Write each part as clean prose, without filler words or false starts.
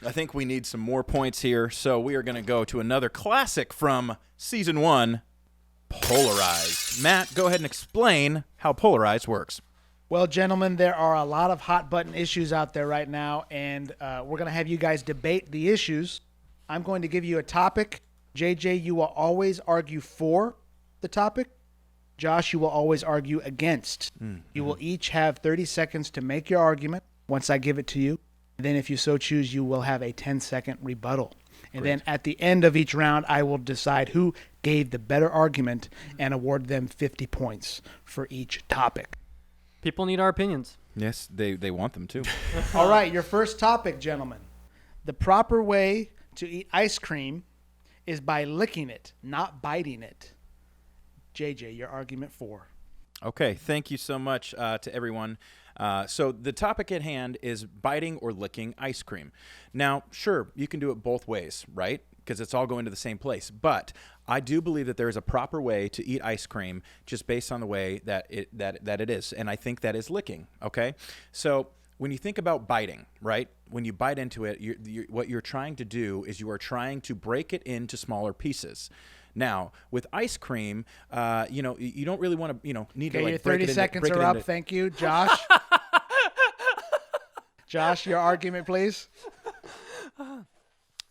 I think we need some more points here, so we are going to go to another classic from Season 1, Polarized. Matt, go ahead and explain how Polarized works. Well, gentlemen, there are a lot of hot-button issues out there right now, and we're going to have you guys debate the issues. I'm going to give you a topic. JJ, you will always argue for the topic. Josh, you will always argue against. You will each have 30 seconds to make your argument once I give it to you. Then if you so choose, you will have a 10-second rebuttal. And then at the end of each round, I will decide who gave the better argument and award them 50 points for each topic. People need our opinions. Yes, they want them too. All right, your first topic, gentlemen. The proper way to eat ice cream is by licking it, not biting it. JJ, your argument for. Okay, thank you so much to everyone. So the topic at hand is biting or licking ice cream. Now, sure, you can do it both ways, right? Because it's all going to the same place. But I do believe that there is a proper way to eat ice cream just based on the way that it is. And I think that is licking, okay? So when you think about biting, right? When you bite into it, what you're trying to do is you are trying to break it into smaller pieces. Now, with ice cream, you don't really want to, need to like your break 30 it into, seconds break it are up. into- Thank you. Josh? Josh, your argument, please.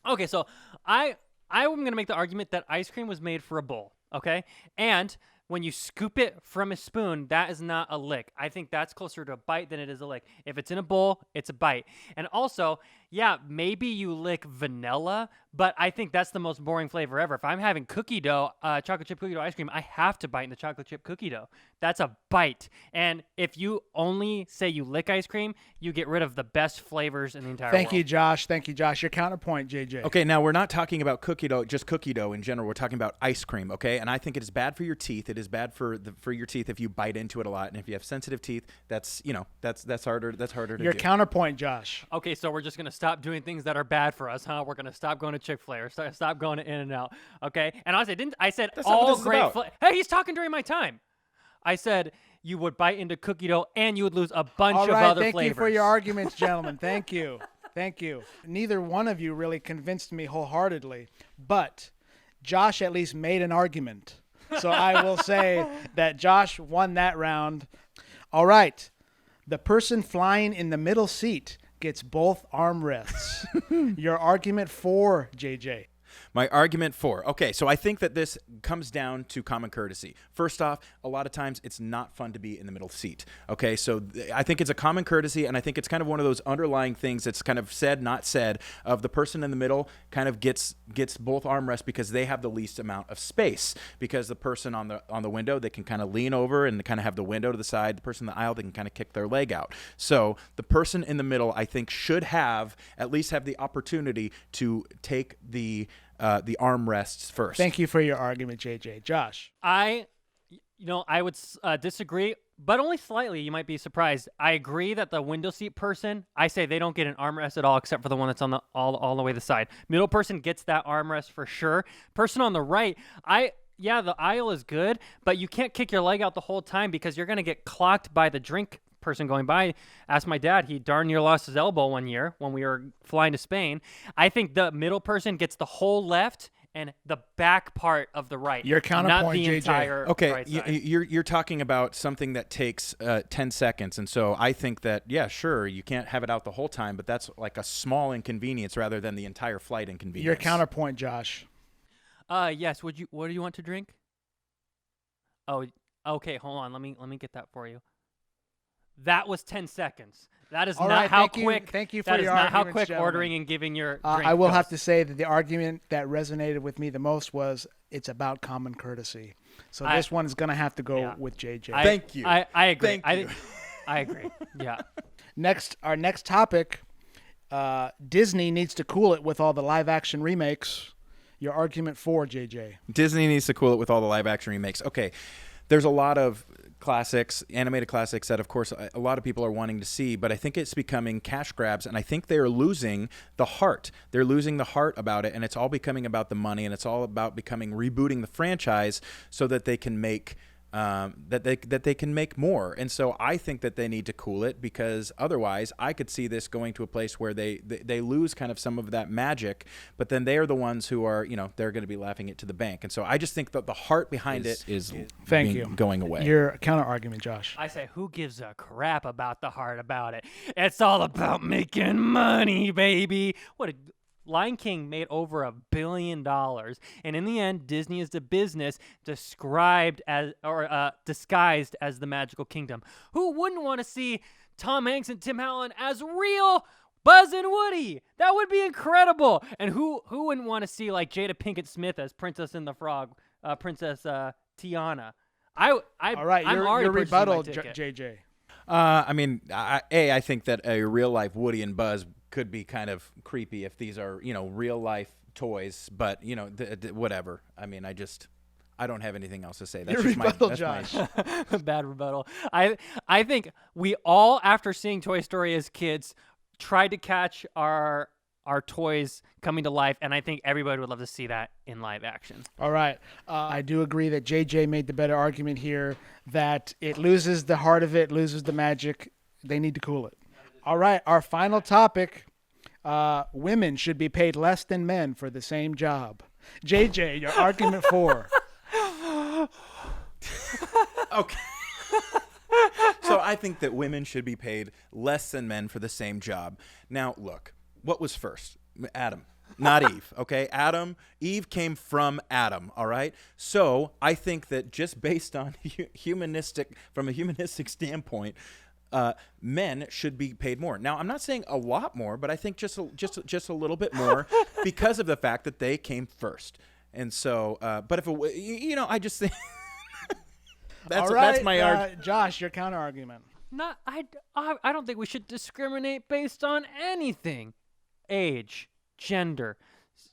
Okay, so I'm going to make the argument that ice cream was made for a bowl, okay? And when you scoop it from a spoon, that is not a lick. I think that's closer to a bite than it is a lick. If it's in a bowl, it's a bite. And also, yeah, maybe you lick vanilla, but I think that's the most boring flavor ever. If I'm having cookie dough, chocolate chip cookie dough ice cream, I have to bite in the chocolate chip cookie dough. That's a bite. And if you only say you lick ice cream, you get rid of the best flavors in the entire world. Thank you, Josh. Thank you, Josh. Your counterpoint, JJ. Okay, now we're not talking about cookie dough, just cookie dough in general. We're talking about ice cream, okay? And I think it is bad for your teeth. It is bad for your teeth if you bite into it a lot. And if you have sensitive teeth, that's harder to do. Your counterpoint, Josh. Okay, so we're just going to stop doing things that are bad for us, huh? We're going to stop going to Chick-fil-A or stop going to In-N-Out, okay? And honestly, I said That's not what all this is great about. Hey, he's talking during my time. I said you would bite into cookie dough and you would lose a bunch All of right, other thank flavors. you for your arguments, gentlemen. Thank you. Thank you. Neither one of you really convinced me wholeheartedly, but Josh at least made an argument. So I will say that Josh won that round. All right. The person flying in the middle seat gets both armrests. Your argument for, JJ. My argument for. Okay, so I think that this comes down to common courtesy. First off, a lot of times it's not fun to be in the middle seat. Okay, so I think it's a common courtesy, and I think it's kind of one of those underlying things that's kind of said, not said, of the person in the middle kind of gets both armrests because they have the least amount of space. Because the person on the window, they can kind of lean over and kind of have the window to the side. The person in the aisle, they can kind of kick their leg out. So the person in the middle, I think, should at least have the opportunity to take the armrests first. Thank you for your argument, JJ. Josh. I would disagree, but only slightly. You might be surprised. I agree that the window seat person, I say they don't get an armrest at all, except for the one that's on all the way to the side. Middle person gets that armrest for sure. Person on the right, the aisle is good, but you can't kick your leg out the whole time because you're going to get clocked by the drink person going by. Ask my dad, he darn near lost his elbow one year when we were flying to Spain. I think the middle person gets the whole left and the back part of the right. Your counterpoint, not the JJ. entire Okay, right side. you're talking about something that takes 10 seconds, and so I think that, yeah, sure, you can't have it out the whole time, but that's like a small inconvenience rather than the entire flight inconvenience. Your counterpoint, Josh. Yes. What do you want to drink? Oh, okay. Hold on. Let me get that for you. That was 10 seconds. That is All not right, how thank you. quick. Thank you for that your is not how arguments, quick gentlemen. ordering and giving your drink I will goes. have to say that the argument that resonated with me the most was it's about common courtesy. So this one is going to have to go with JJ. Thank you. I agree. Thank you. I agree. Yeah. Our next topic, Disney needs to cool it with all the live-action remakes. Your argument for, JJ. Disney needs to cool it with all the live-action remakes. Okay, there's a lot of classics, animated classics that, of course, a lot of people are wanting to see, but I think it's becoming cash grabs, and I think they are losing the heart. They're losing the heart about it, and it's all becoming about the money, and it's all about rebooting the franchise so that they can make that they can make more. And so I think that they need to cool it, because otherwise I could see this going to a place where they lose kind of some of that magic, but then they are the ones who are, they're going to be laughing it to the bank. And so I just think that the heart behind it is going away. Your counter argument, Josh. I say, who gives a crap about the heart about it? It's all about making money, baby. Lion King made over $1 billion, and in the end, Disney is the business disguised as the magical kingdom. Who wouldn't want to see Tom Hanks and Tim Allen as real Buzz and Woody? That would be incredible. And who wouldn't want to see like Jada Pinkett Smith as Princess and the Frog, Princess Tiana? All right, your rebuttal, JJ. I think that a real life Woody and Buzz could be kind of creepy if these are, real life toys, but whatever. I don't have anything else to say. That's your just rebuttal, that's Josh. Bad rebuttal. I think we all, after seeing Toy Story as kids, tried to catch our toys coming to life, and I think everybody would love to see that in live action. All right. I do agree that JJ made the better argument here, that it loses the heart of it, loses the magic. They need to cool it. All right, our final topic, women should be paid less than men for the same job. JJ, your argument for. Okay. So I think that women should be paid less than men for the same job. Now, look, what was first? Adam, not Eve, okay? Eve came from Adam, all right? So I think that just based on from a humanistic standpoint, men should be paid more. Now, I'm not saying a lot more, but I think just a little bit more because of the fact that they came first. And so, but if I just think that's my argument. Josh, your counter argument. I don't think we should discriminate based on anything: age, gender,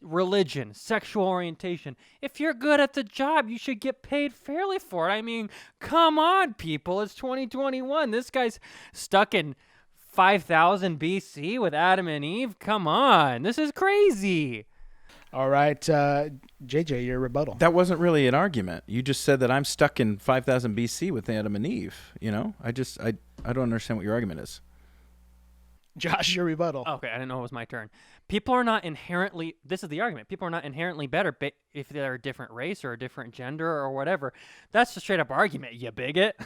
religion, sexual orientation. If you're good at the job, you should get paid fairly for it. Come on, people. It's 2021. This guy's stuck in 5000 BC with Adam and Eve. Come on. This is crazy. All right, JJ, your rebuttal. That wasn't really an argument. You just said that I'm stuck in 5000 BC with Adam and Eve. I don't understand what your argument is. Josh, your rebuttal. Okay, I didn't know it was my turn. People are not inherently, this is the argument, people are not inherently better if they're a different race or a different gender or whatever. That's a straight up argument, you bigot.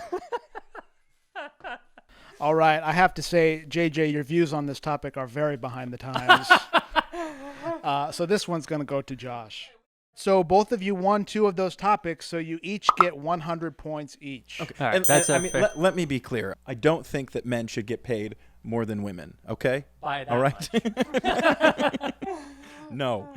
All right, I have to say, JJ, your views on this topic are very behind the times. So this one's going to go to Josh. So both of you won 2 of those topics, so you each get 100 points each. Okay. All right, let me be clear. I don't think that men should get paid more than women, okay? By that all right? much. No.